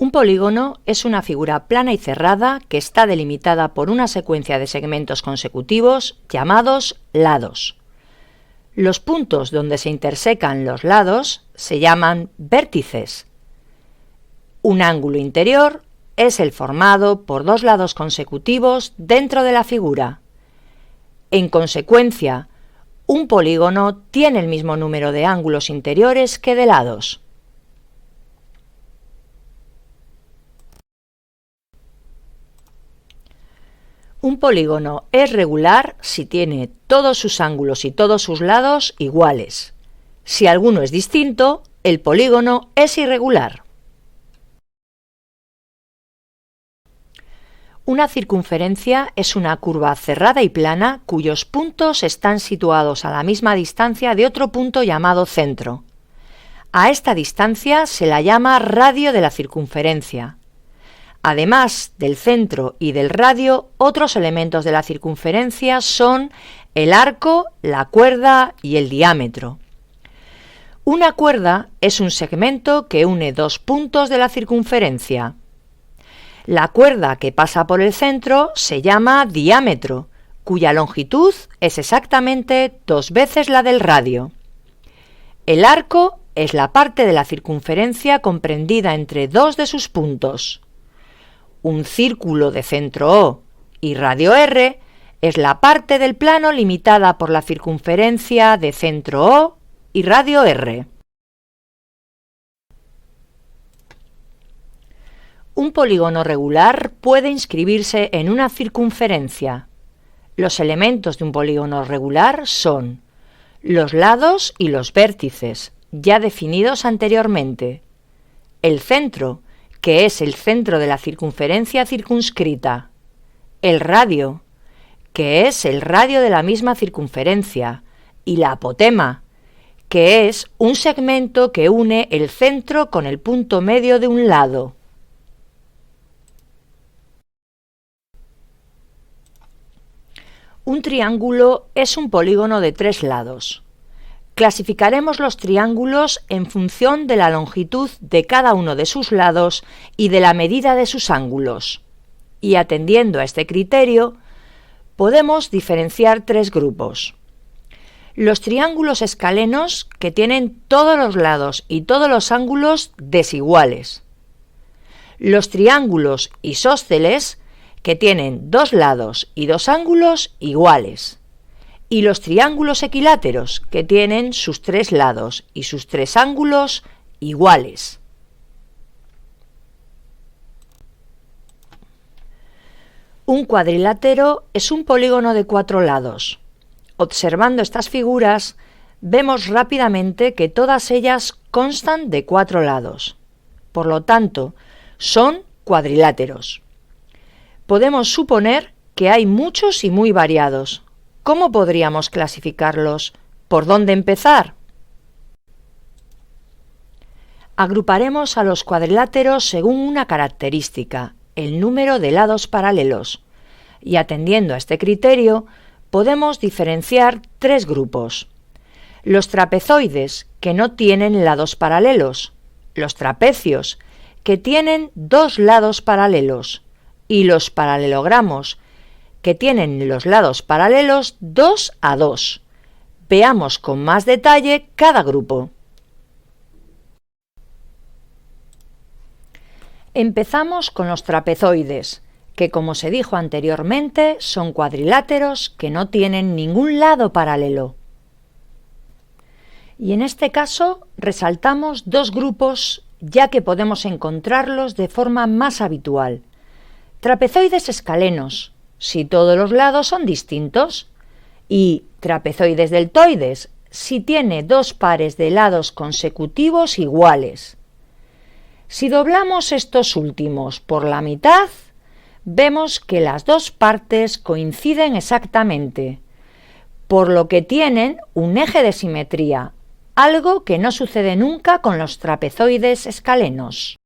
Un polígono es una figura plana y cerrada que está delimitada por una secuencia de segmentos consecutivos llamados lados. Los puntos donde se intersecan los lados se llaman vértices. Un ángulo interior es el formado por dos lados consecutivos dentro de la figura. En consecuencia, un polígono tiene el mismo número de ángulos interiores que de lados. Un polígono es regular si tiene todos sus ángulos y todos sus lados iguales. Si alguno es distinto, el polígono es irregular. Una circunferencia es una curva cerrada y plana cuyos puntos están situados a la misma distancia de otro punto llamado centro. A esta distancia se la llama radio de la circunferencia. Además del centro y del radio, otros elementos de la circunferencia son el arco, la cuerda y el diámetro. Una cuerda es un segmento que une dos puntos de la circunferencia. La cuerda que pasa por el centro se llama diámetro, cuya longitud es exactamente 2 veces la del radio. El arco es la parte de la circunferencia comprendida entre dos de sus puntos. Un círculo de centro O y radio R es la parte del plano limitada por la circunferencia de centro O y radio R. Un polígono regular puede inscribirse en una circunferencia. Los elementos de un polígono regular son los lados y los vértices, ya definidos anteriormente, el centro, que es el centro de la circunferencia circunscrita, el radio, que es el radio de la misma circunferencia, y la apotema, que es un segmento que une el centro con el punto medio de un lado. Un triángulo es un polígono de 3 lados. Clasificaremos los triángulos en función de la longitud de cada uno de sus lados y de la medida de sus ángulos. Y atendiendo a este criterio, podemos diferenciar 3 grupos. Los triángulos escalenos, que tienen todos los lados y todos los ángulos desiguales. Los triángulos isósceles, que tienen 2 lados y 2 ángulos iguales. Y los triángulos equiláteros, que tienen sus 3 lados y sus 3 ángulos iguales. Un cuadrilátero es un polígono de 4 lados. Observando estas figuras, vemos rápidamente que todas ellas constan de 4 lados. Por lo tanto, son cuadriláteros. Podemos suponer que hay muchos y muy variados. ¿Cómo podríamos clasificarlos? ¿Por dónde empezar? Agruparemos a los cuadriláteros según una característica, el número de lados paralelos, y atendiendo a este criterio, podemos diferenciar 3 grupos. Los trapezoides, que no tienen lados paralelos, los trapecios, que tienen 2 lados paralelos, y los paralelogramos, que tienen los lados paralelos 2 a 2. Veamos con más detalle cada grupo. Empezamos con los trapezoides, que como se dijo anteriormente son cuadriláteros que no tienen ningún lado paralelo. Y en este caso resaltamos 2 grupos ya que podemos encontrarlos de forma más habitual. Trapezoides escalenos, si todos los lados son distintos, y trapezoides deltoides, si tiene 2 pares de lados consecutivos iguales. Si doblamos estos últimos por la mitad, vemos que las 2 partes coinciden exactamente, por lo que tienen un eje de simetría, algo que no sucede nunca con los trapezoides escalenos.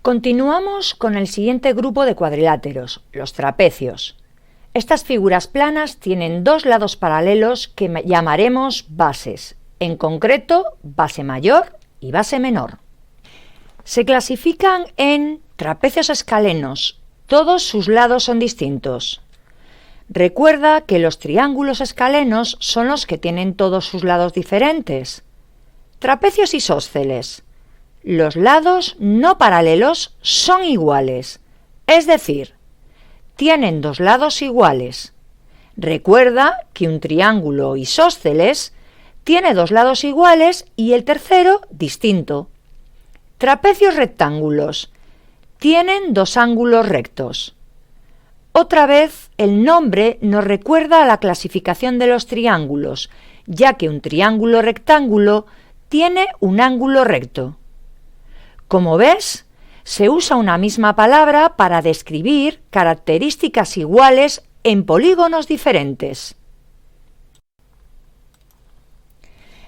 Continuamos con el siguiente grupo de cuadriláteros, los trapecios. Estas figuras planas tienen 2 lados paralelos que llamaremos bases, en concreto base mayor y base menor. Se clasifican en trapecios escalenos. Todos sus lados son distintos. Recuerda que los triángulos escalenos son los que tienen todos sus lados diferentes. Trapecios isósceles. Los lados no paralelos son iguales, es decir, tienen dos lados iguales. Recuerda que un triángulo isósceles tiene dos lados iguales y el tercero distinto. Trapecios rectángulos. Tienen dos ángulos rectos. Otra vez, el nombre nos recuerda a la clasificación de los triángulos, ya que un triángulo rectángulo tiene un ángulo recto. Como ves, se usa una misma palabra para describir características iguales en polígonos diferentes.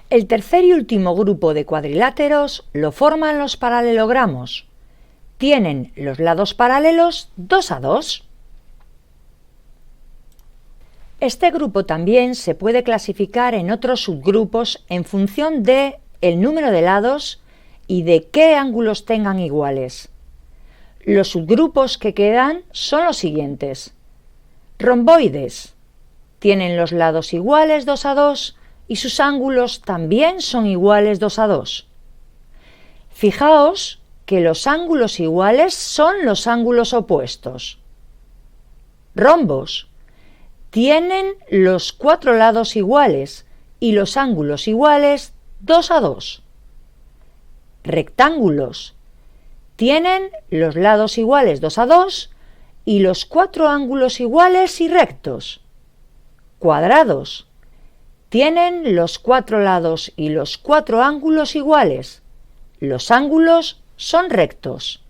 El tercer y último grupo de cuadriláteros lo forman los paralelogramos. Tienen los lados paralelos 2 a 2. Este grupo también se puede clasificar en otros subgrupos en función de el número de lados y de qué ángulos tengan iguales. Los subgrupos que quedan son los siguientes. Romboides. Tienen los lados iguales 2 a 2 y sus ángulos también son iguales 2 a 2. Fijaos que los ángulos iguales son los ángulos opuestos. Rombos. Tienen los 4 lados iguales y los ángulos iguales 2 a 2. Rectángulos. Tienen los lados iguales 2 a 2 y los 4 ángulos iguales y rectos. Cuadrados. Tienen los 4 lados y los 4 ángulos iguales. Los ángulos son rectos.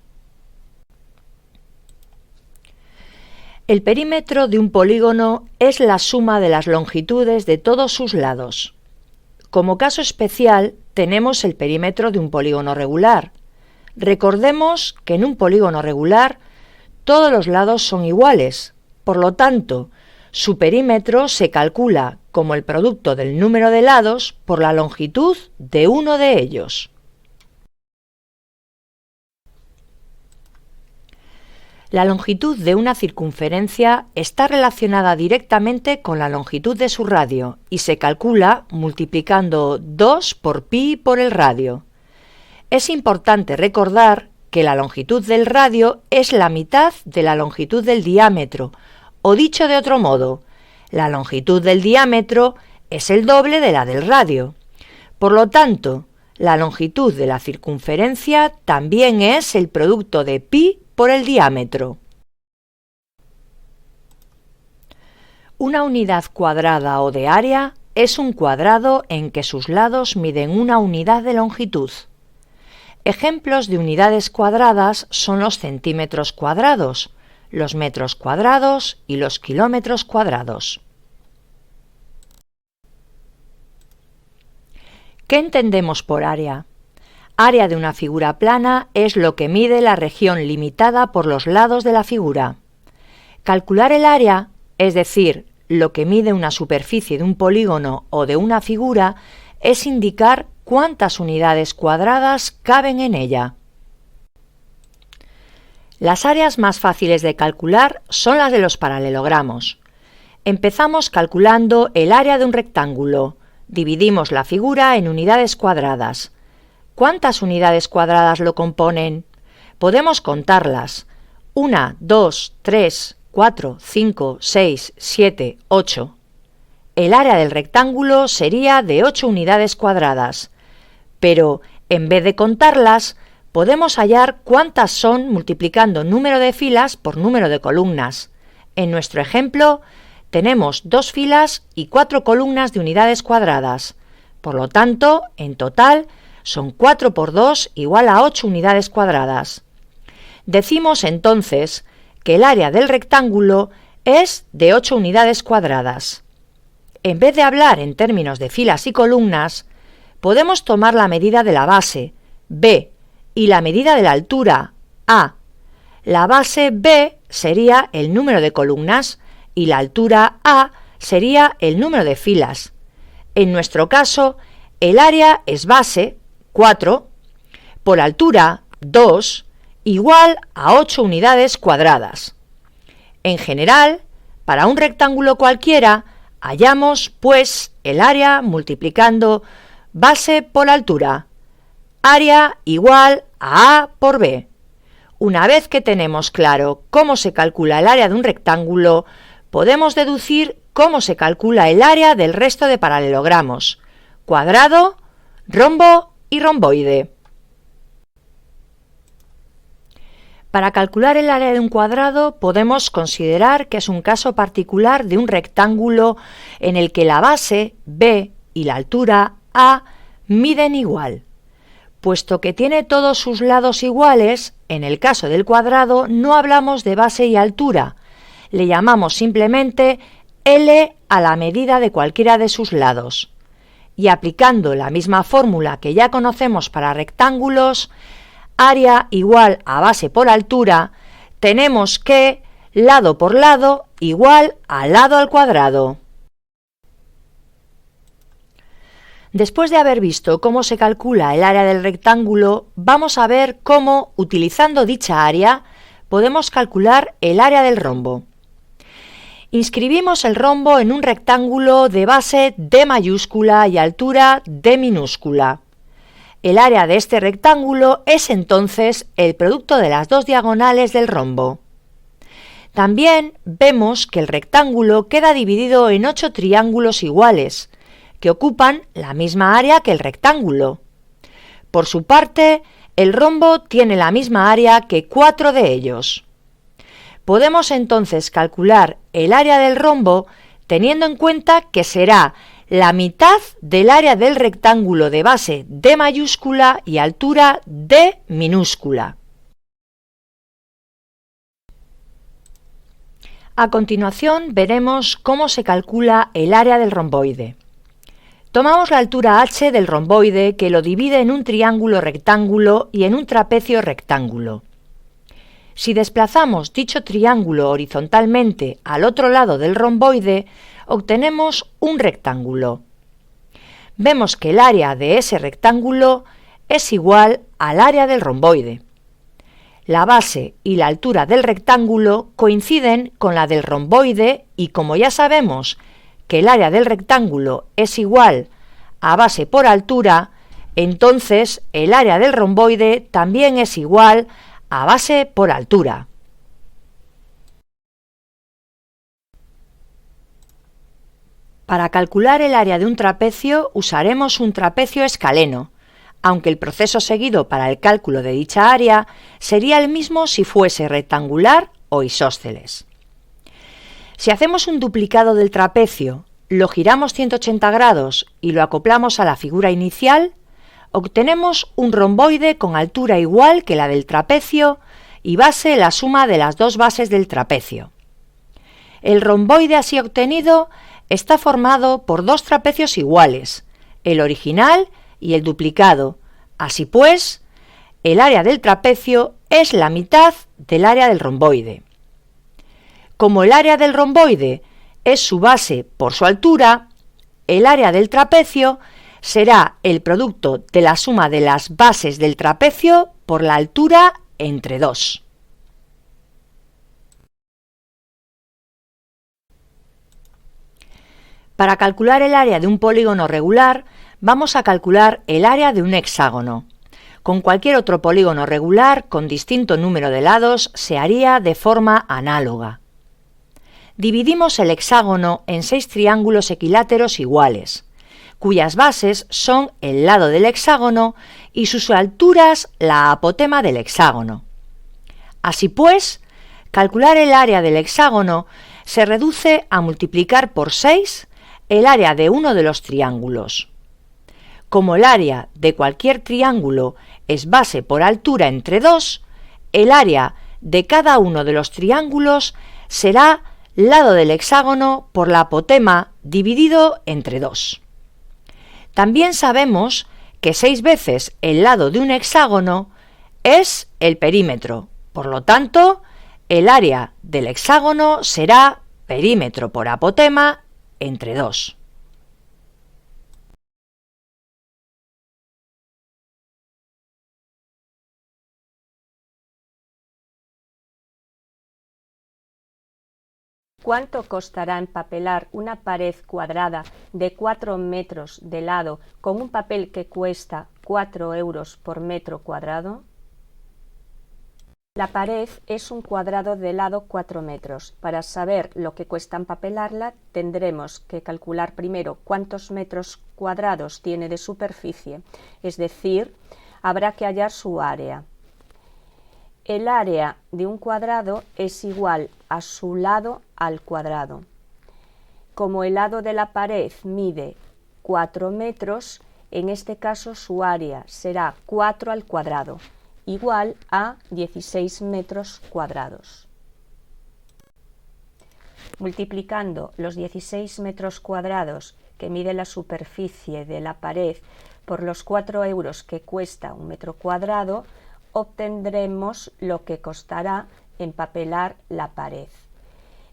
El perímetro de un polígono es la suma de las longitudes de todos sus lados. Como caso especial, tenemos el perímetro de un polígono regular. Recordemos que en un polígono regular todos los lados son iguales, por lo tanto, su perímetro se calcula como el producto del número de lados por la longitud de uno de ellos. La longitud de una circunferencia está relacionada directamente con la longitud de su radio y se calcula multiplicando 2 por pi por el radio. Es importante recordar que la longitud del radio es la mitad de la longitud del diámetro, o dicho de otro modo, la longitud del diámetro es el doble de la del radio. Por lo tanto, la longitud de la circunferencia también es el producto de pi por el diámetro. Una unidad cuadrada o de área es un cuadrado en que sus lados miden una unidad de longitud. Ejemplos de unidades cuadradas son los centímetros cuadrados, los metros cuadrados y los kilómetros cuadrados. ¿Qué entendemos por área? Área de una figura plana es lo que mide la región limitada por los lados de la figura. Calcular el área, es decir, lo que mide una superficie de un polígono o de una figura, es indicar cuántas unidades cuadradas caben en ella. Las áreas más fáciles de calcular son las de los paralelogramos. Empezamos calculando el área de un rectángulo. Dividimos la figura en unidades cuadradas. ¿Cuántas unidades cuadradas lo componen? Podemos contarlas. 1, 2, 3, 4, 5, 6, 7, 8. El área del rectángulo sería de 8 unidades cuadradas. Pero, en vez de contarlas, podemos hallar cuántas son multiplicando número de filas por número de columnas. En nuestro ejemplo, tenemos 2 filas y 4 columnas de unidades cuadradas. Por lo tanto, en total, son 4 por 2 igual a 8 unidades cuadradas. Decimos entonces que el área del rectángulo es de 8 unidades cuadradas. En vez de hablar en términos de filas y columnas, podemos tomar la medida de la base, B, y la medida de la altura, A. La base B sería el número de columnas y la altura A sería el número de filas. En nuestro caso, el área es base, 4, por altura, 2, igual a 8 unidades cuadradas. En general, para un rectángulo cualquiera, hallamos, pues, el área multiplicando base por altura. Área igual a A por B. Una vez que tenemos claro cómo se calcula el área de un rectángulo, podemos deducir cómo se calcula el área del resto de paralelogramos: cuadrado, rombo y romboide. Para calcular el área de un cuadrado podemos considerar que es un caso particular de un rectángulo en el que la base B y la altura A miden igual. Puesto que tiene todos sus lados iguales, en el caso del cuadrado no hablamos de base y altura, le llamamos simplemente L a la medida de cualquiera de sus lados. Y aplicando la misma fórmula que ya conocemos para rectángulos, área igual a base por altura, tenemos que lado por lado igual a lado al cuadrado. Después de haber visto cómo se calcula el área del rectángulo, vamos a ver cómo, utilizando dicha área, podemos calcular el área del rombo. Inscribimos el rombo en un rectángulo de base D mayúscula y altura D minúscula. El área de este rectángulo es entonces el producto de las dos diagonales del rombo. También vemos que el rectángulo queda dividido en 8 triángulos iguales, que ocupan la misma área que el rectángulo. Por su parte, el rombo tiene la misma área que 4 de ellos. Podemos entonces calcular el área del rombo teniendo en cuenta que será la mitad del área del rectángulo de base D mayúscula y altura D minúscula. A continuación veremos cómo se calcula el área del romboide. Tomamos la altura h del romboide, que lo divide en un triángulo rectángulo y en un trapecio rectángulo. Si desplazamos dicho triángulo horizontalmente al otro lado del romboide, obtenemos un rectángulo. Vemos que el área de ese rectángulo es igual al área del romboide. La base y la altura del rectángulo coinciden con la del romboide y, como ya sabemos que el área del rectángulo es igual a base por altura, entonces el área del romboide también es igual a base por altura. Para calcular el área de un trapecio usaremos un trapecio escaleno, aunque el proceso seguido para el cálculo de dicha área sería el mismo si fuese rectangular o isósceles. Si hacemos un duplicado del trapecio, lo giramos 180 grados y lo acoplamos a la figura inicial, obtenemos un romboide con altura igual que la del trapecio y base la suma de las dos bases del trapecio. El romboide así obtenido está formado por dos trapecios iguales, el original y el duplicado. Así pues, el área del trapecio es la mitad del área del romboide. Como el área del romboide es su base por su altura, el área del trapecio será el producto de la suma de las bases del trapecio por la altura entre 2. Para calcular el área de un polígono regular, vamos a calcular el área de un hexágono. Con cualquier otro polígono regular con distinto número de lados se haría de forma análoga. Dividimos el hexágono en 6 triángulos equiláteros iguales, cuyas bases son el lado del hexágono y sus alturas la apotema del hexágono. Así pues, calcular el área del hexágono se reduce a multiplicar por 6 el área de uno de los triángulos. Como el área de cualquier triángulo es base por altura entre 2, el área de cada uno de los triángulos será lado del hexágono por la apotema dividido entre 2. También sabemos que 6 veces el lado de un hexágono es el perímetro. Por lo tanto, el área del hexágono será perímetro por apotema entre 2. ¿Cuánto costará empapelar una pared cuadrada de 4 metros de lado con un papel que cuesta 4 euros por metro cuadrado? La pared es un cuadrado de lado 4 metros. Para saber lo que cuesta empapelarla, tendremos que calcular primero cuántos metros cuadrados tiene de superficie, es decir, habrá que hallar su área. El área de un cuadrado es igual a su lado al cuadrado. Como el lado de la pared mide 4 metros, en este caso su área será 4 al cuadrado, igual a 16 metros cuadrados. Multiplicando los 16 metros cuadrados que mide la superficie de la pared por los 4 euros que cuesta un metro cuadrado, obtendremos lo que costará empapelar la pared.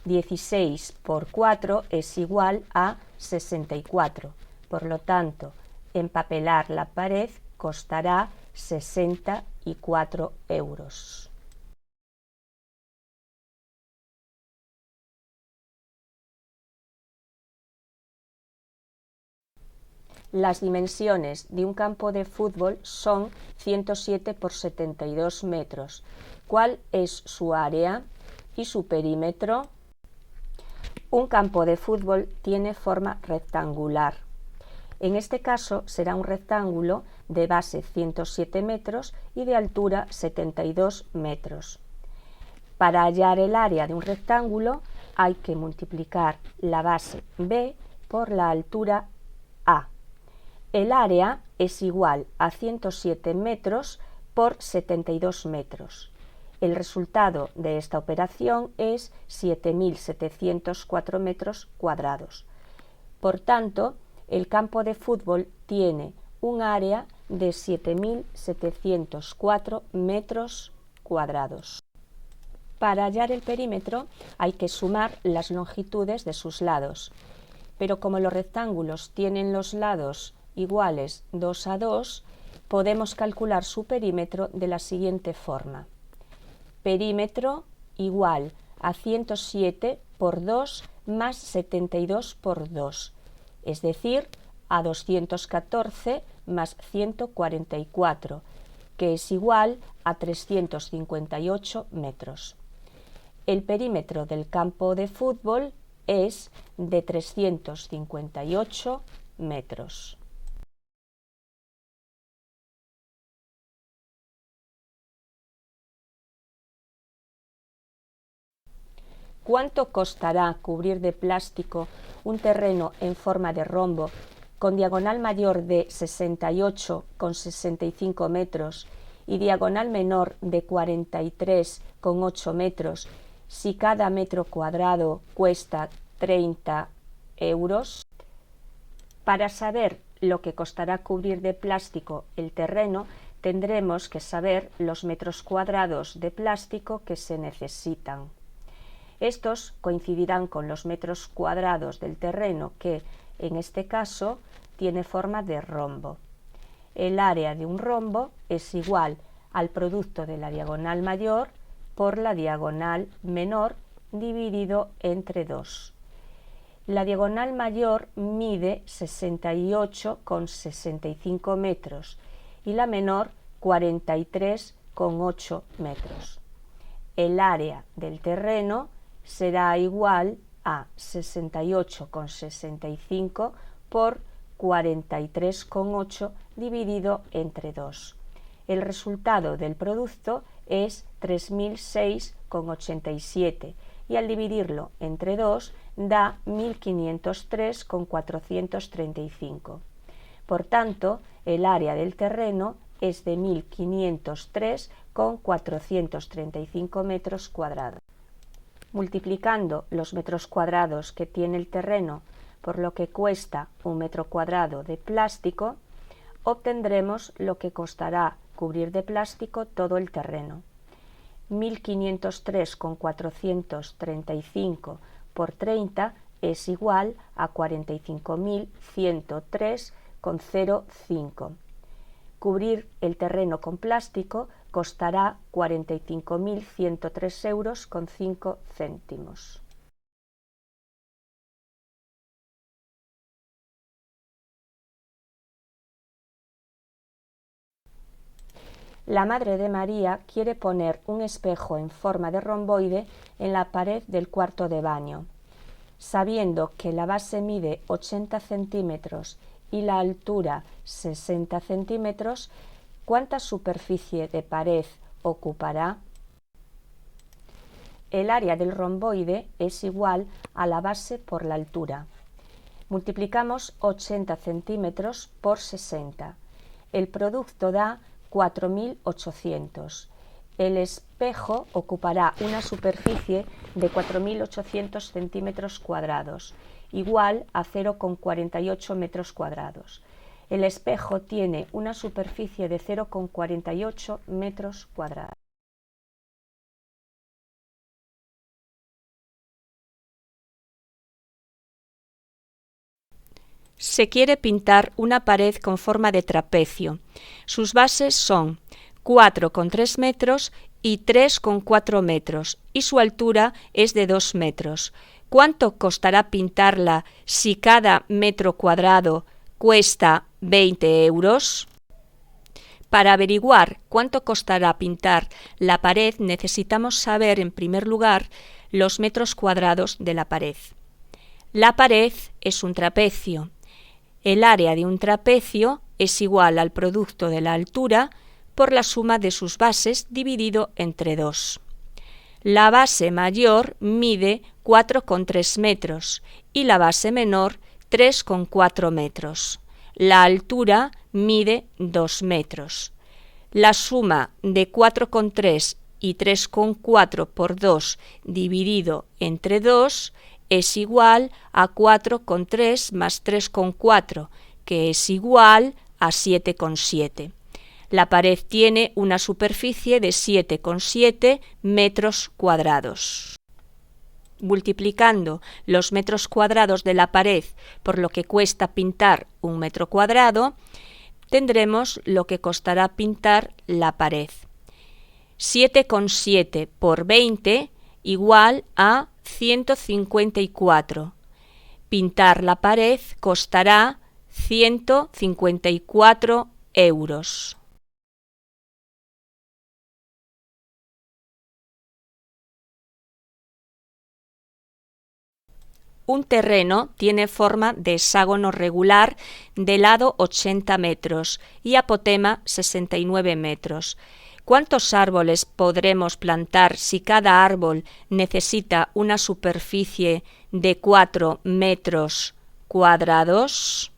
16 por 4 es igual a 64. Por lo tanto, empapelar la pared costará 64 euros. Las dimensiones de un campo de fútbol son 107 por 72 metros. ¿Cuál es su área y su perímetro? Un campo de fútbol tiene forma rectangular. En este caso será un rectángulo de base 107 metros y de altura 72 metros. Para hallar el área de un rectángulo hay que multiplicar la base B por la altura A. El área es igual a 107 metros por 72 metros. El resultado de esta operación es 7.704 metros cuadrados. Por tanto, el campo de fútbol tiene un área de 7.704 metros cuadrados. Para hallar el perímetro hay que sumar las longitudes de sus lados, pero como los rectángulos tienen los lados iguales 2 a 2, podemos calcular su perímetro de la siguiente forma. Perímetro igual a 107 por 2 más 72 por 2, es decir, a 214 más 144, que es igual a 358 metros. El perímetro del campo de fútbol es de 358 metros. ¿Cuánto costará cubrir de plástico un terreno en forma de rombo con diagonal mayor de 68,65 metros y diagonal menor de 43,8 metros si cada metro cuadrado cuesta 30 euros? Para saber lo que costará cubrir de plástico el terreno, tendremos que saber los metros cuadrados de plástico que se necesitan. Estos coincidirán con los metros cuadrados del terreno que, en este caso, tiene forma de rombo. El área de un rombo es igual al producto de la diagonal mayor por la diagonal menor dividido entre 2. La diagonal mayor mide 68,65 metros y la menor 43,8 metros. El área del terreno será igual a 68,65 por 43,8 dividido entre 2. El resultado del producto es 3.006,87 y al dividirlo entre 2 da 1.503,435. Por tanto, el área del terreno es de 1.503,435 metros cuadrados. Multiplicando los metros cuadrados que tiene el terreno por lo que cuesta un metro cuadrado de plástico, obtendremos lo que costará cubrir de plástico todo el terreno. 1.503,435 por 30 es igual a 45.103,05. Cubrir el terreno con plástico costará 45.103 euros con 5 céntimos. La Madre de María quiere poner un espejo en forma de romboide en la pared del cuarto de baño. Sabiendo que la base mide 80 centímetros y la altura 60 centímetros, ¿cuánta superficie de pared ocupará? El área del romboide es igual a la base por la altura. Multiplicamos 80 centímetros por 60. El producto da 4.800. El espejo ocupará una superficie de 4.800 centímetros cuadrados, igual a 0,48 metros cuadrados. El espejo tiene una superficie de 0,48 metros cuadrados. Se quiere pintar una pared con forma de trapecio. Sus bases son 4,3 metros y 3,4 metros y su altura es de 2 metros. ¿Cuánto costará pintarla si cada metro cuadrado cuesta 20 euros? Para averiguar cuánto costará pintar la pared necesitamos saber en primer lugar los metros cuadrados de la pared. La pared es un trapecio. El área de un trapecio es igual al producto de la altura por la suma de sus bases dividido entre 2. La base mayor mide 4,3 metros y la base menor 3,4 metros. La altura mide 2 metros. La suma de 4,3 y 3,4 por 2 dividido entre 2 es igual a 4,3 más 3,4, que es igual a 7,7. La pared tiene una superficie de 7,7 metros cuadrados. Multiplicando los metros cuadrados de la pared por lo que cuesta pintar un metro cuadrado, tendremos lo que costará pintar la pared. 7,7 por 20 igual a 154. Pintar la pared costará 154 euros. Un terreno tiene forma de hexágono regular de lado 80 metros y apotema 69 metros. ¿Cuántos árboles podremos plantar si cada árbol necesita una superficie de 4 metros cuadrados?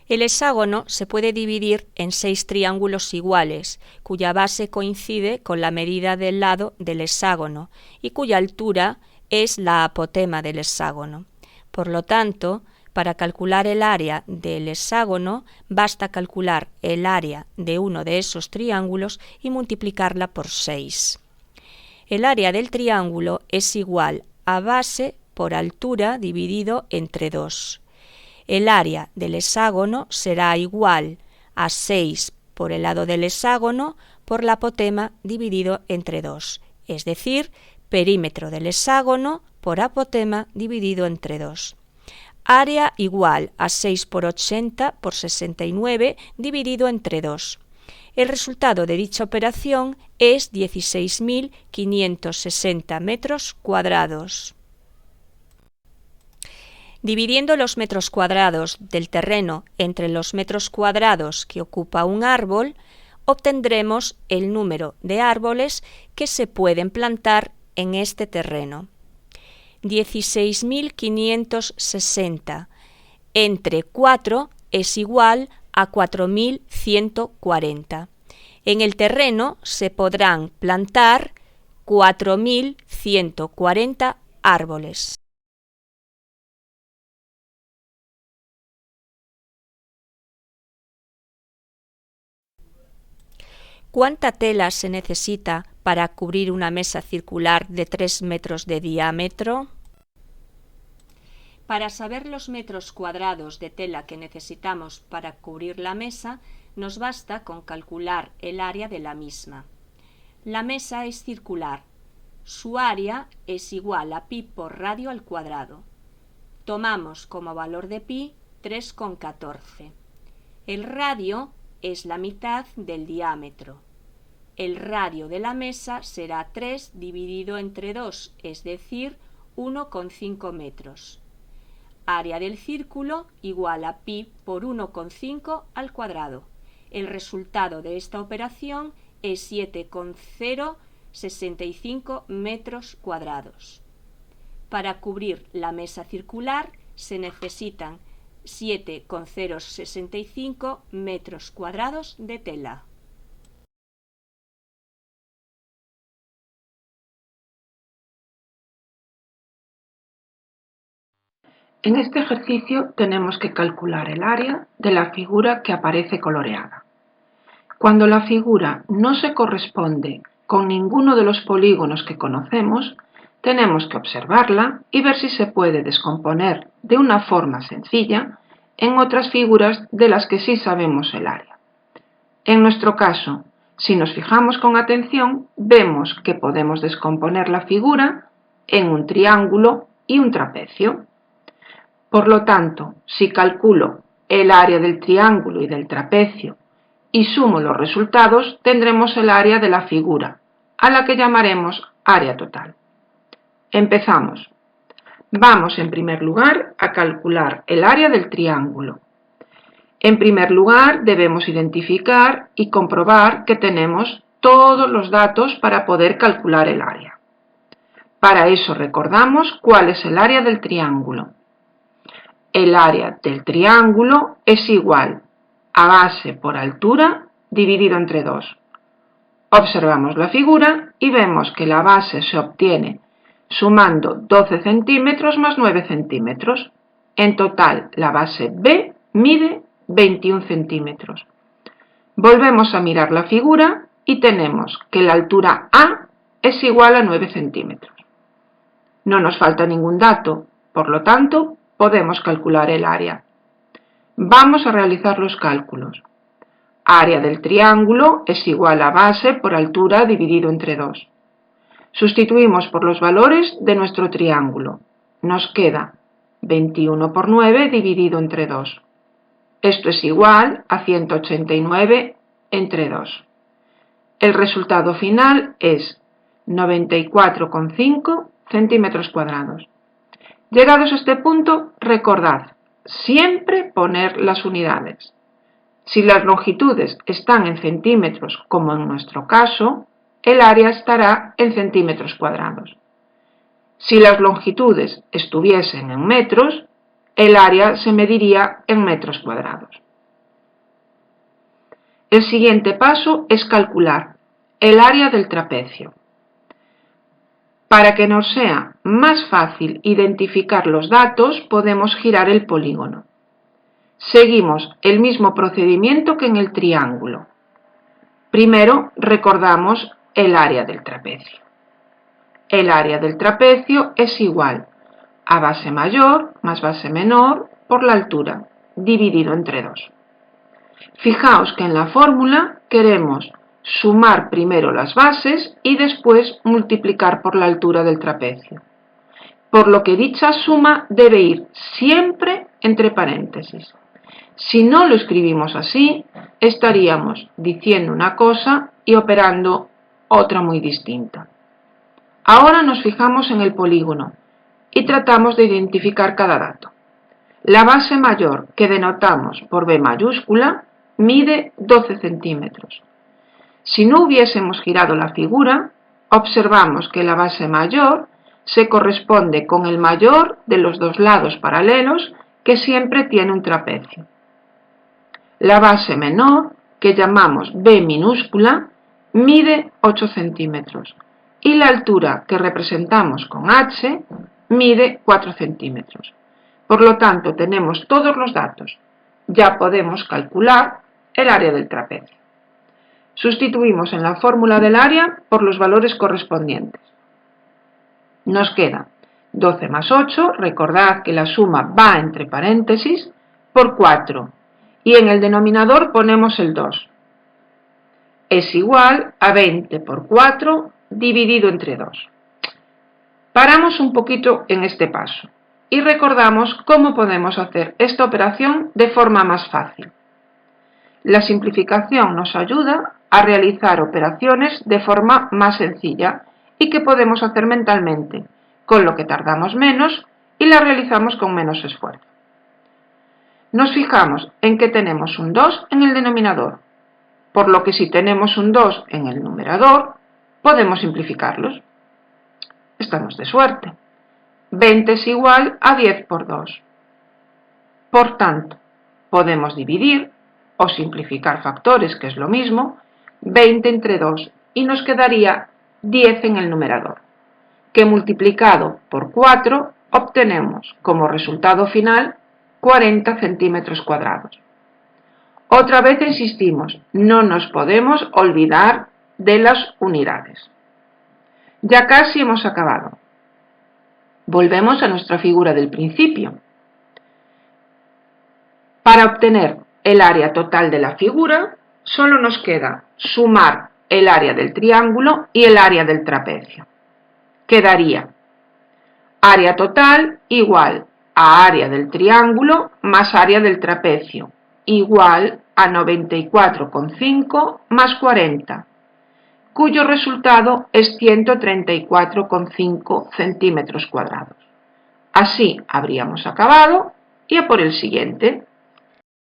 El hexágono se puede dividir en 6 triángulos iguales, cuya base coincide con la medida del lado del hexágono y cuya altura es la apotema del hexágono. Por lo tanto, para calcular el área del hexágono, basta calcular el área de uno de esos triángulos y multiplicarla por 6. El área del triángulo es igual a base por altura dividido entre 2. El área del hexágono será igual a 6 por el lado del hexágono por la apotema dividido entre 2, es decir, perímetro del hexágono por apotema dividido entre 2. Área igual a 6 por 80 por 69 dividido entre 2. El resultado de dicha operación es 16.560 metros cuadrados. Dividiendo los metros cuadrados del terreno entre los metros cuadrados que ocupa un árbol, obtendremos el número de árboles que se pueden plantar en este terreno. 16.560 entre 4 es igual a 4.140. En el terreno se podrán plantar 4.140 árboles. ¿Cuánta tela se necesita para cubrir una mesa circular de 3 metros de diámetro? Para saber los metros cuadrados de tela que necesitamos para cubrir la mesa, nos basta con calcular el área de la misma. La mesa es circular. Su área es igual a pi por radio al cuadrado. Tomamos como valor de pi 3,14. El radio es la mitad del diámetro. El radio de la mesa será 3 dividido entre 2, es decir, 1,5 metros. Área del círculo igual a pi por 1,5 al cuadrado. El resultado de esta operación es 7,065 metros cuadrados. Para cubrir la mesa circular se necesitan 7,065 metros cuadrados de tela. En este ejercicio tenemos que calcular el área de la figura que aparece coloreada. Cuando la figura no se corresponde con ninguno de los polígonos que conocemos, tenemos que observarla y ver si se puede descomponer de una forma sencilla en otras figuras de las que sí sabemos el área. En nuestro caso, si nos fijamos con atención, vemos que podemos descomponer la figura en un triángulo y un trapecio. Por lo tanto, si calculo el área del triángulo y del trapecio y sumo los resultados, tendremos el área de la figura, a la que llamaremos área total. Empezamos. Vamos en primer lugar a calcular el área del triángulo. En primer lugar debemos identificar y comprobar que tenemos todos los datos para poder calcular el área. Para eso recordamos cuál es el área del triángulo. El área del triángulo es igual a base por altura dividido entre 2. Observamos la figura y vemos que la base se obtiene sumando 12 centímetros más 9 centímetros. En total, la base B mide 21 centímetros. Volvemos a mirar la figura y tenemos que la altura A es igual a 9 centímetros. No nos falta ningún dato, por lo tanto, podemos calcular el área. Vamos a realizar los cálculos. Área del triángulo es igual a base por altura dividido entre 2. Sustituimos por los valores de nuestro triángulo. Nos queda 21 por 9 dividido entre 2. Esto es igual a 189 entre 2. El resultado final es 94,5 centímetros cuadrados. Llegados a este punto, recordad, siempre poner las unidades. Si las longitudes están en centímetros, como en nuestro caso, el área estará en centímetros cuadrados. Si las longitudes estuviesen en metros, el área se mediría en metros cuadrados. El siguiente paso es calcular el área del trapecio. Para que nos sea más fácil identificar los datos, podemos girar el polígono. Seguimos el mismo procedimiento que en el triángulo. Primero recordamos el área del trapecio. El área del trapecio es igual a base mayor más base menor por la altura, dividido entre 2. Fijaos que en la fórmula queremos sumar primero las bases y después multiplicar por la altura del trapecio, por lo que dicha suma debe ir siempre entre paréntesis. Si no lo escribimos así, estaríamos diciendo una cosa y operando otra muy distinta. Ahora nos fijamos en el polígono y tratamos de identificar cada dato. La base mayor, que denotamos por B mayúscula, mide 12 centímetros. Si no hubiésemos girado la figura, observamos que la base mayor se corresponde con el mayor de los dos lados paralelos, que siempre tiene un trapecio. La base menor, que llamamos B minúscula, mide 8 centímetros y la altura que representamos con H mide 4 centímetros. Por lo tanto, tenemos todos los datos. Ya podemos calcular el área del trapecio. Sustituimos en la fórmula del área por los valores correspondientes. Nos queda 12 más 8, recordad que la suma va entre paréntesis, por 4, y en el denominador ponemos el 2. Es igual a 20 por 4 dividido entre 2. Paramos un poquito en este paso y recordamos cómo podemos hacer esta operación de forma más fácil. La simplificación nos ayuda a realizar operaciones de forma más sencilla y que podemos hacer mentalmente, con lo que tardamos menos y la realizamos con menos esfuerzo. Nos fijamos en que tenemos un 2 en el denominador, por lo que si tenemos un 2 en el numerador, podemos simplificarlos. Estamos de suerte. 20 es igual a 10 por 2. Por tanto, podemos dividir o simplificar factores, que es lo mismo, 20 entre 2 y nos quedaría 10 en el numerador, que multiplicado por 4 obtenemos como resultado final 40 centímetros cuadrados. Otra vez insistimos, no nos podemos olvidar de las unidades. Ya casi hemos acabado. Volvemos a nuestra figura del principio. Para obtener el área total de la figura, solo nos queda sumar el área del triángulo y el área del trapecio. Quedaría área total igual a área del triángulo más área del trapecio, igual a 94,5 más 40, cuyo resultado es 134,5 centímetros cuadrados. Así habríamos acabado y a por el siguiente.